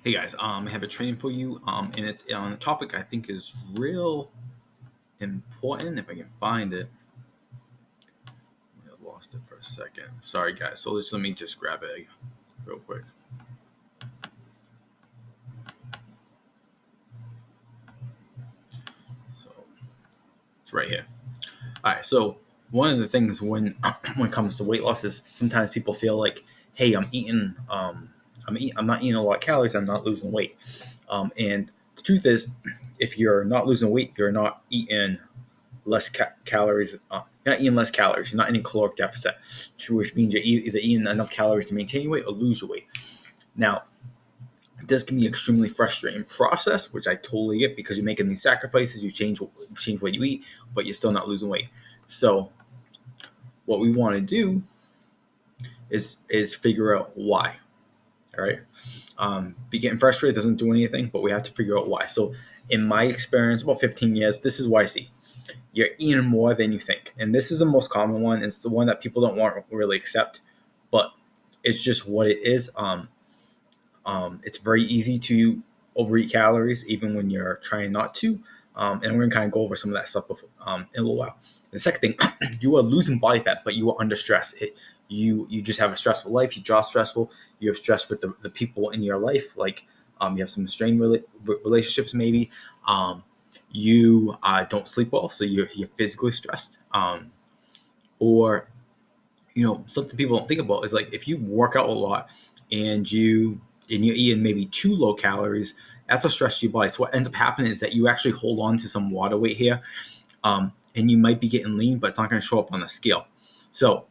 Hey guys, I have a training for you, and it's on a topic I think is real important. If I can find it, I lost it for a second. Sorry guys. So let me just grab it real quick. So it's right here. All right. So one of the things when when it comes to weight loss is sometimes people feel like, hey, I'm not eating a lot of calories. I'm not losing weight. And the truth is, if you're not losing weight, you're not eating less calories. You're not eating less calories. You're not in a caloric deficit, which means you're either eating enough calories to maintain your weight or lose your weight. Now, this can be an extremely frustrating process, which I totally get because you're making these sacrifices. You change what you eat, but you're still not losing weight. So, what we want to do is figure out why. All right, be getting frustrated doesn't do anything, but we have to figure out why. So, in my experience, about 15 years, this is what I see. You're eating more than you think. And this is the most common one. It's the one that people don't want to really accept, but it's just what it is. It's very easy to overeat calories, even when you're trying not to. And we're going to kind of go over some of that stuff before, in a little while. The second thing, you are losing body fat, but you are under stress. You just have a stressful life. Your job's stressful. You have stress with the people in your life. Like you have some strained relationships maybe. You don't sleep well, so you're physically stressed. Or something people don't think about is like if you work out a lot and you're eating maybe too low calories, that's a stress to your body. So what ends up happening is that you actually hold on to some water weight here, and you might be getting lean, but it's not going to show up on the scale. So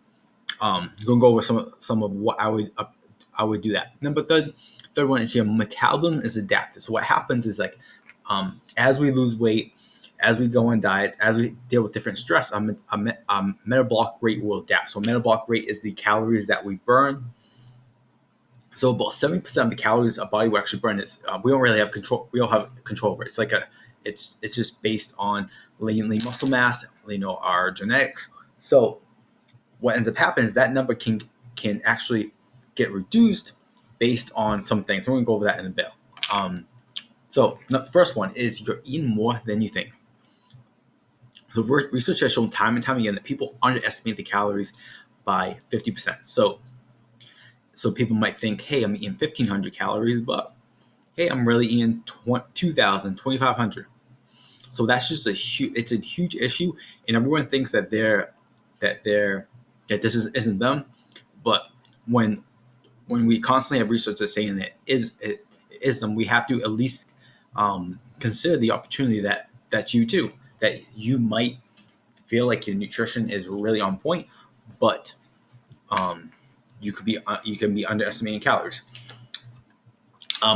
I'm going to go over some of what I would do that. Number third one is your metabolism is adaptive. So what happens is like as we lose weight, as we go on diets, as we deal with different stress, metabolic rate will adapt. So metabolic rate is the calories that we burn. So about 70% of the calories our body will actually burn is we don't really have control. We don't have control over it. It's like it's just based on lean muscle mass, our genetics. So what ends up happening is that number can actually get reduced based on some things. So we're gonna go over that in a bit. So the first one is you're eating more than you think. So research has shown time and time again that people underestimate the calories by 50%. So people might think, hey, I'm eating 1,500 calories, but hey, I'm really eating 2,000, 2,500. So that's just it's a huge issue, and everyone thinks that this isn't them. But when we constantly have research that's saying that it is them, we have to at least consider the opportunity that you might feel like your nutrition is really on point, but you can be underestimating calories.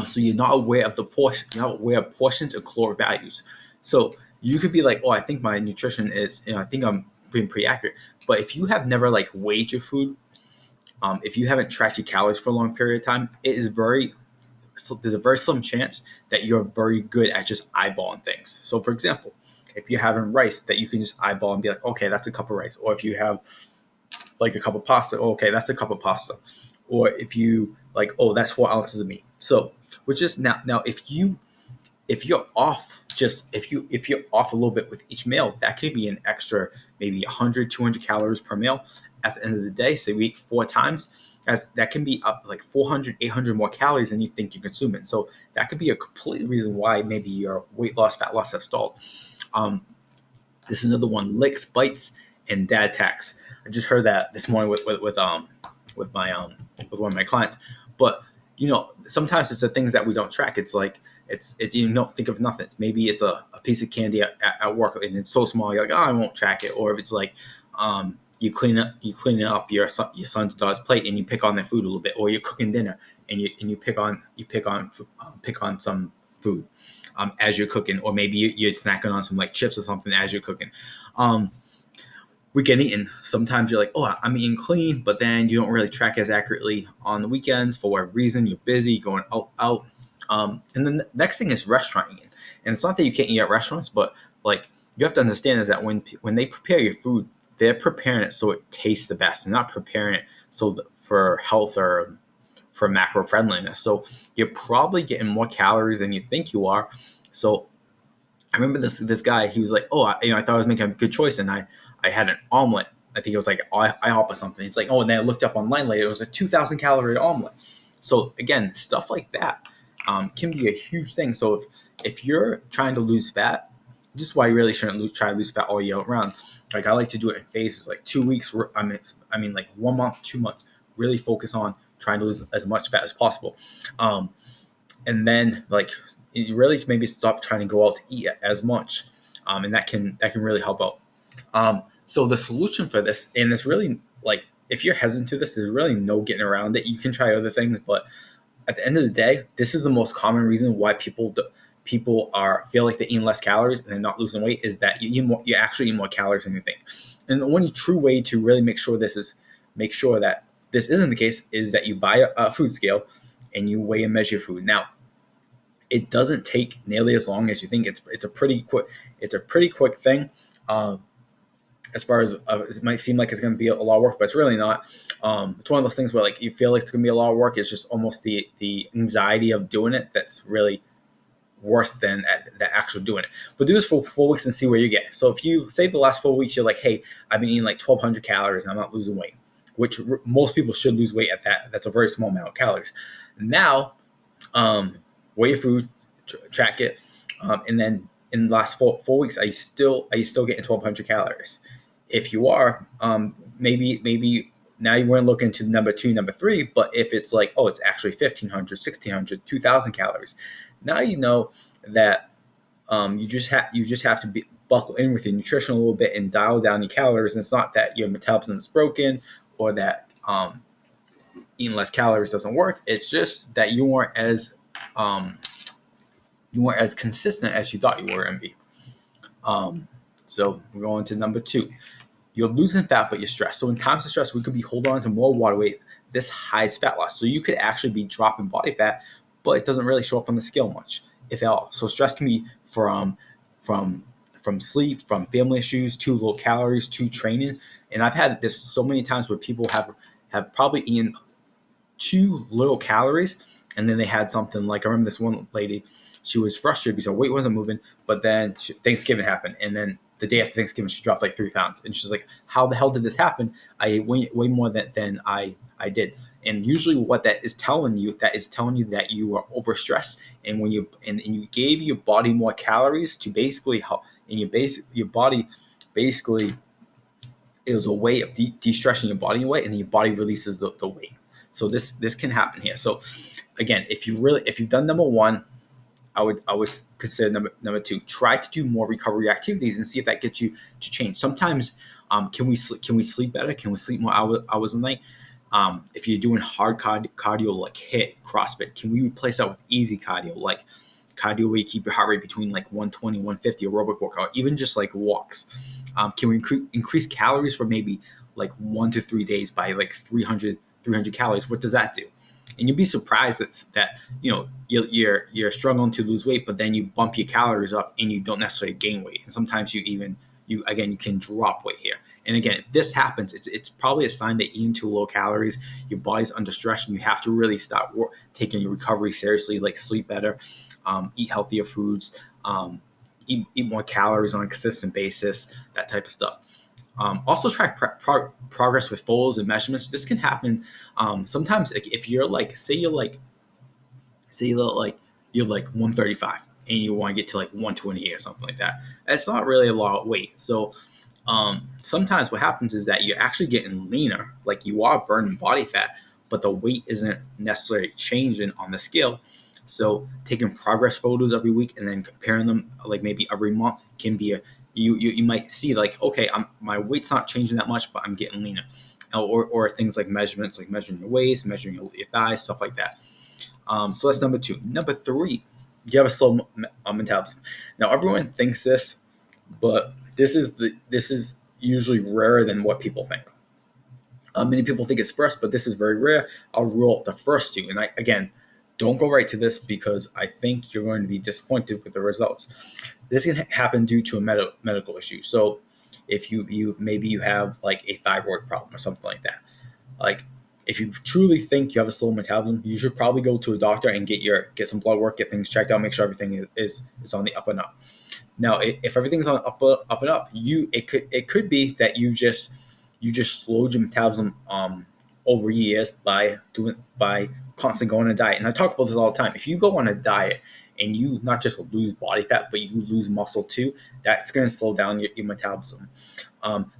So you're not aware of portions and caloric values. So you could be like, oh, I think my nutrition is, I think I'm being pretty accurate. But if you have never like weighed your food, if you haven't tracked your calories for a long period of time, there's a very slim chance that you're very good at just eyeballing things. So for example, if you're having rice, that you can just eyeball and be like, okay, that's a cup of rice. Or if you have like a cup of pasta, okay, that's a cup of pasta. Or if you like, oh, that's 4 ounces of meat. So which is now if you're off if you're off a little bit with each meal, that could be an extra maybe 100, 200 calories per meal at the end of the day. So we eat 4 times, as that can be up like 400, 800 more calories than you think you're consuming. So that could be a complete reason why maybe your weight loss, fat loss has stalled. This is another one: licks, bites, and dad attacks. I just heard that this morning with one of my clients. But sometimes it's the things that we don't track. It's like it's you don't think of nothing. Maybe it's a piece of candy at work and it's so small you're like, oh, I won't track it. Or if it's like you clean up your son's daughter's plate and you pick on their food a little bit, or you're cooking dinner and you pick on some food as you're cooking, or maybe you're snacking on some like chips or something as you're cooking. We get eaten. Sometimes you're like, oh, I'm eating clean, but then you don't really track as accurately on the weekends for whatever reason. You're busy going out. And then the next thing is restaurant eating. And it's not that you can't eat at restaurants, but like you have to understand is that when they prepare your food, they're preparing it so it tastes the best. They're not preparing it for health or macro friendliness. So you're probably getting more calories than you think you are. So I remember this guy. He was like, "Oh, I thought I was making a good choice, and I had an omelet. I think it was like IHOP or something." It's like, "Oh," and then I looked up online later. It was a 2,000 calorie omelet. So again, stuff like that can be a huge thing. So if you're trying to lose fat, this is why you really shouldn't try to lose fat all year round. Like I like to do it in phases, like 2 weeks. I mean, like 1 month, 2 months. Really focus on trying to lose as much fat as possible, and then like you really maybe stop trying to go out to eat as much, and that can really help out. So the solution for this, and it's really like if you're hesitant to this, there's really no getting around it. You can try other things, but at the end of the day, this is the most common reason why people feel like they're eating less calories and they're not losing weight is that you actually eat more calories than you think. And the only true way to really make sure that this isn't the case is that you buy a food scale and you weigh and measure your food. Now, it doesn't take nearly as long as you think. It's a pretty quick thing. As far as it might seem like it's going to be a lot of work, but it's really not. It's one of those things where like you feel like it's going to be a lot of work. It's just almost the anxiety of doing it that's really worse than the actual doing it. But do this for 4 weeks and see where you get. So if you say the last 4 weeks, you're like, hey, I've been eating like 1,200 calories and I'm not losing weight, which most people should lose weight at that. That's a very small amount of calories. Now, weigh your food, track it, and then in the last 4 weeks, are you still getting 1,200 calories? If you are, maybe now you weren't looking to number 2, number 3, but if it's like, oh, it's actually 1,500, 1,600, 2,000 calories, now you know that you just have to buckle in with your nutrition a little bit and dial down your calories. And it's not that your metabolism is broken or that eating less calories doesn't work. It's just that you weren't as consistent as you thought you were, MB. So we're going to number 2. You're losing fat, but you're stressed. So in times of stress, we could be holding on to more water weight. This hides fat loss. So you could actually be dropping body fat, but it doesn't really show up on the scale much, if at all. So stress can be from sleep, from family issues, to low calories, to training. And I've had this so many times where people have probably eaten too little calories, and then they had something like, I remember this one lady, she was frustrated because her weight wasn't moving, but then Thanksgiving happened, and then the day after Thanksgiving, she dropped like 3 pounds, and she's like, "How the hell did this happen? I ate way more than I did." And usually, what that is telling you that you are overstressed, and when you gave your body more calories to basically help, and your body basically it was a way of de-stressing your body away, and then your body releases the weight. So this can happen here. So again, if you've done number 1, I would consider number 2. Try to do more recovery activities and see if that gets you to change. Sometimes, can we sleep better? Can we sleep more hours a night? If you're doing hard cardio like HIIT, CrossFit, can we replace that with easy cardio like cardio where you keep your heart rate between like 120, 150, aerobic workout, even just like walks? Can we increase calories for maybe like 1 to 3 days by like 300 calories? What does that do? And you'd be surprised that you're struggling to lose weight, but then you bump your calories up and you don't necessarily gain weight. And sometimes you can drop weight here. And again, if this happens, it's probably a sign that eating too low calories, your body's under stress, and you have to really start taking your recovery seriously, like sleep better, eat healthier foods, eat more calories on a consistent basis, that type of stuff. Also track progress with photos and measurements. This can happen sometimes. If you're like, say you're like 135 and you want to get to like 128 or something like that. It's not really a lot of weight. So sometimes what happens is that you're actually getting leaner, like you are burning body fat, but the weight isn't necessarily changing on the scale. So taking progress photos every week and then comparing them like maybe every month can be you might see like, okay, my weight's not changing that much, but I'm getting leaner. Or things like measurements, like measuring your waist, measuring your thigh, stuff like that. So that's number 2. Number 3, you have a slow metabolism. Now everyone thinks this, but this is usually rarer than what people think. Many people think it's first, but this is very rare. I'll rule out the first 2, and again, don't go right to this because I think you're going to be disappointed with the results. This can happen due to a medical issue. So if you maybe you have like a thyroid problem or something like that, like if you truly think you have a slow metabolism, you should probably go to a doctor and get some blood work, get things checked out, make sure everything is on the up and up. Now, if everything's on up and up, it could be that you just slowed your metabolism over years by constantly going on a diet. And I talk about this all the time. If you go on a diet and you not just lose body fat, but you lose muscle too, that's going to slow down your metabolism.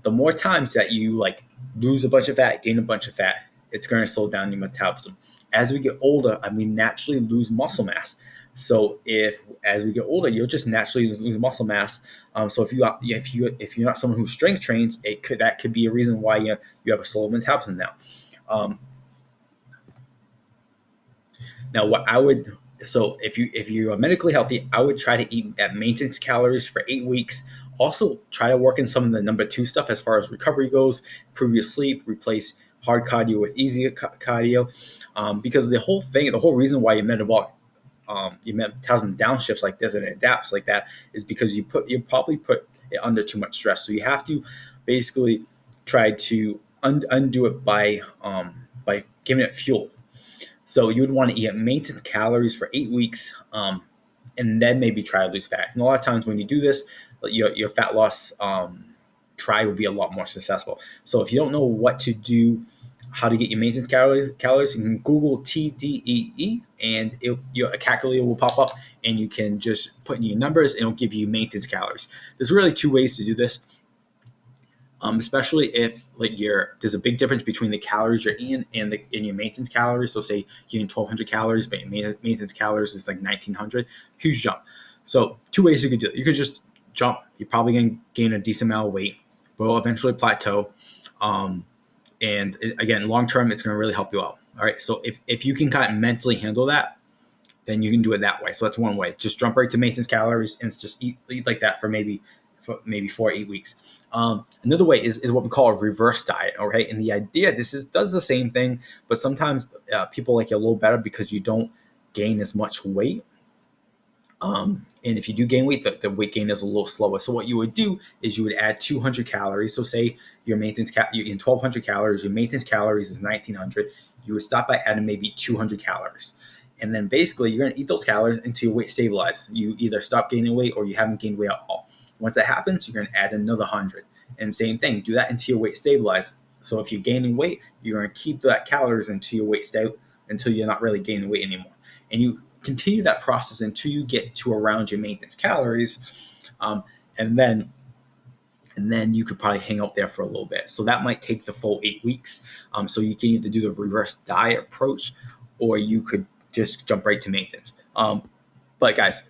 The more times that you like lose a bunch of fat, gain a bunch of fat, it's going to slow down your metabolism. As we get older, we naturally lose muscle mass. So as we get older, you'll just naturally lose muscle mass. So if you're not someone who strength trains, that could be a reason why you have a slow metabolism now. Now, if you are medically healthy, I would try to eat at maintenance calories for 8 weeks. Also, try to work in some of the number 2 stuff as far as recovery goes. Improve your sleep, replace hard cardio with easy cardio, because the whole reason why your metabolism downshifts like this and it adapts like that is because you probably put it under too much stress. So you have to basically try to undo it by giving it fuel. So you would want to eat at maintenance calories for 8 weeks, and then maybe try to lose fat. And a lot of times when you do this, your fat loss try will be a lot more successful. So if you don't know what to do, how to get your maintenance calories, you can Google TDEE, and a calculator will pop up, and you can just put in your numbers, and it'll give you maintenance calories. There's really 2 ways to do this. Especially if there's a big difference between the calories you're eating and your maintenance calories. So say you're eating 1,200 calories, but your maintenance calories is like 1,900, huge jump. So 2 ways you could do it. You could just jump. You're probably going to gain a decent amount of weight, but it'll eventually plateau. And again, long term, it's going to really help you out. All right. So if you can kind of mentally handle that, then you can do it that way. So that's one way. Just jump right to maintenance calories and just eat like that for maybe 4 or 8 weeks. Another way is what we call a reverse diet. Okay, and the idea does the same thing, but sometimes people like it a little better because you don't gain as much weight. And if you do gain weight, the weight gain is a little slower. So what you would do is you would add 200 calories. So say your maintenance you're in 1,200 calories, your maintenance calories is 1,900. You would stop by adding maybe 200 calories. And then basically you're going to eat those calories until your weight stabilizes. You either stop gaining weight or you haven't gained weight at all. Once that happens, you're going to add another 100. And same thing, do that until your weight stabilizes. So if you're gaining weight, you're going to keep that calories until your weight until you're not really gaining weight anymore. And you continue that process until you get to around your maintenance calories. And then you could probably hang out there for a little bit. So that might take the full 8 weeks. So you can either do the reverse diet approach, or you could just jump right to maintenance. But guys,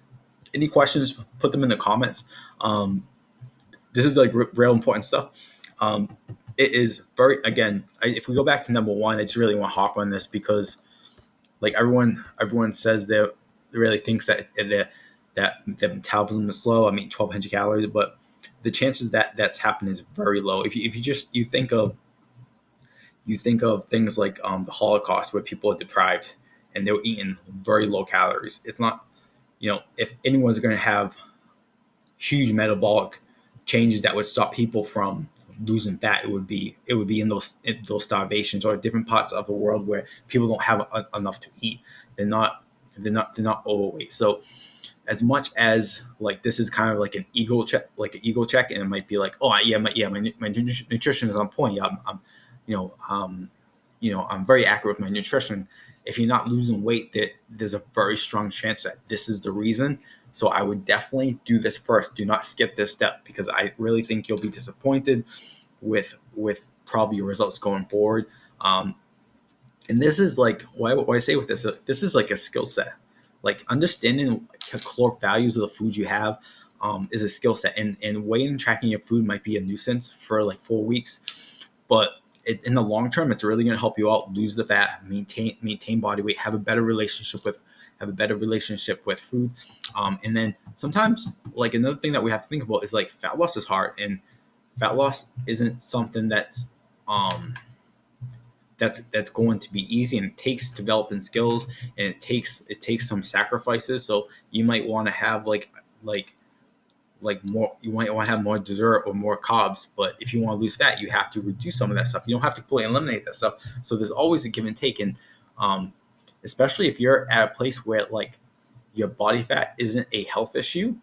any questions, put them in the comments. This is like real important stuff. It is if we go back to number 1, I just really want to hop on this because like everyone says they really thinks that the metabolism is slow. 1,200 calories, but the chances that that's happened is very low. If you think of things like the Holocaust, where people are deprived and they were eating very low calories. It's not, if anyone's going to have huge metabolic changes that would stop people from losing fat, it would be in those starvations or different parts of the world where people don't have enough to eat. They're not overweight. So as much as like this is kind of like an ego check, and it might be like, oh yeah, my nutrition is on point. Yeah, I'm very accurate with my nutrition. If you're not losing weight, there's a very strong chance that this is the reason. So I would definitely do this first. Do not skip this step, because I really think you'll be disappointed with probably your results going forward. And this is like what I say with this. This is like a skill set. Like understanding caloric values of the foods you have is a skill set. And weighing and tracking your food might be a nuisance for like 4 weeks, but in the long term, it's really going to help you out. Lose the fat, maintain body weight, have a better relationship with food. And then sometimes, like another thing that we have to think about is like fat loss is hard, and fat loss isn't something that's going to be easy, and it takes developing skills, and it takes some sacrifices. So you might want to have like like more, you might want to have more dessert or more carbs. But if you want to lose fat, you have to reduce some of that stuff. You don't have to completely eliminate that stuff. So there's always a give and take. And especially if you're at a place where like your body fat isn't a health issue,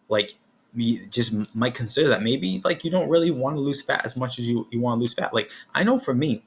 like you just might consider that maybe like you don't really want to lose fat as much as you want to lose fat. Like I know for me,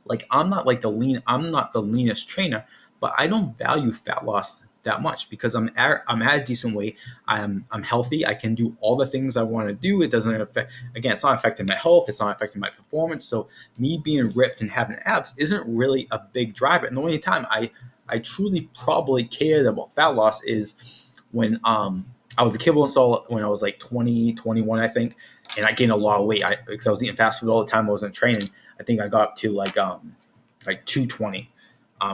like I'm not the leanest trainer, but I don't value fat loss that much because I'm at a decent weight. I'm healthy. I can do all the things I want to do. It doesn't affect, again, it's not affecting my health. It's not affecting my performance. So me being ripped and having abs isn't really a big driver. And the only time I truly probably cared about fat loss is when I was a kibble install when I was like 20, 21, I think, and I gained a lot of weight. Because I was eating fast food all the time. I wasn't training. I think I got up to like 220.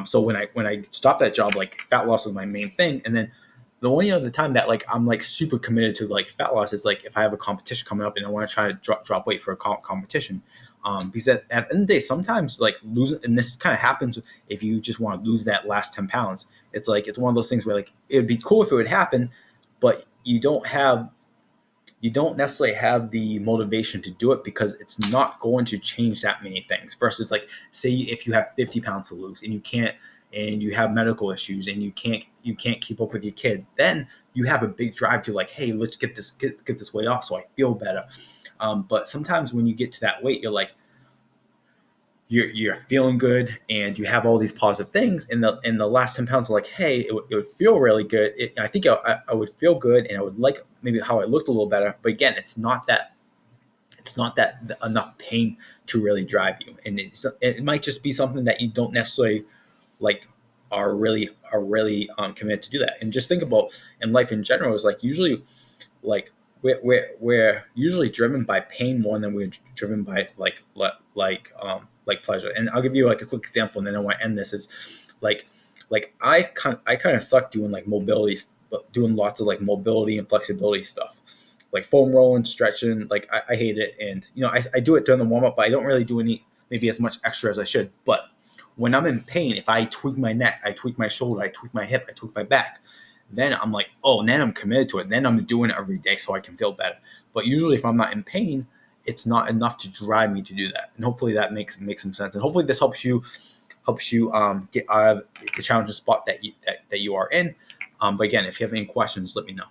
So when I stopped that job, like fat loss was my main thing. And then the only other time that like I'm like super committed to like fat loss is like if I have a competition coming up and I want to try to drop weight for a competition. Because at the end of the day, sometimes like losing, and this kind of happens if you just want to lose that last 10 pounds. It's like it's one of those things where like it would be cool if it would happen, but you don't necessarily have the motivation to do it because it's not going to change that many things versus like say if you have 50 pounds to lose and you have medical issues and you can't keep up with your kids, then you have a big drive to like, hey, let's get this weight off so I feel better. But sometimes when you get to that weight, you're like, you're feeling good and you have all these positive things, and the last 10 pounds are like, hey, it would feel really good. I think I would feel good and I would like maybe how I looked a little better. But again, it's not that enough pain to really drive you. And it might just be something that you don't necessarily like are really committed to do that. And just think about in life in general is like usually like we're usually driven by pain more than we're driven by like pleasure. And I'll give you like a quick example, and then I want to end this. Is like I kind of suck doing like mobility, doing lots of like mobility and flexibility stuff, like foam rolling, stretching. Like I hate it, and I do it during the warm up, but I don't really do any maybe as much extra as I should. But when I'm in pain, if I tweak my neck, I tweak my shoulder, I tweak my hip, I tweak my back, then I'm like, oh, and then I'm committed to it. Then I'm doing it every day so I can feel better. But usually if I'm not in pain, it's not enough to drive me to do that. And hopefully that makes some sense. And hopefully this helps you get out of the challenging spot that you are in. But again, if you have any questions, let me know.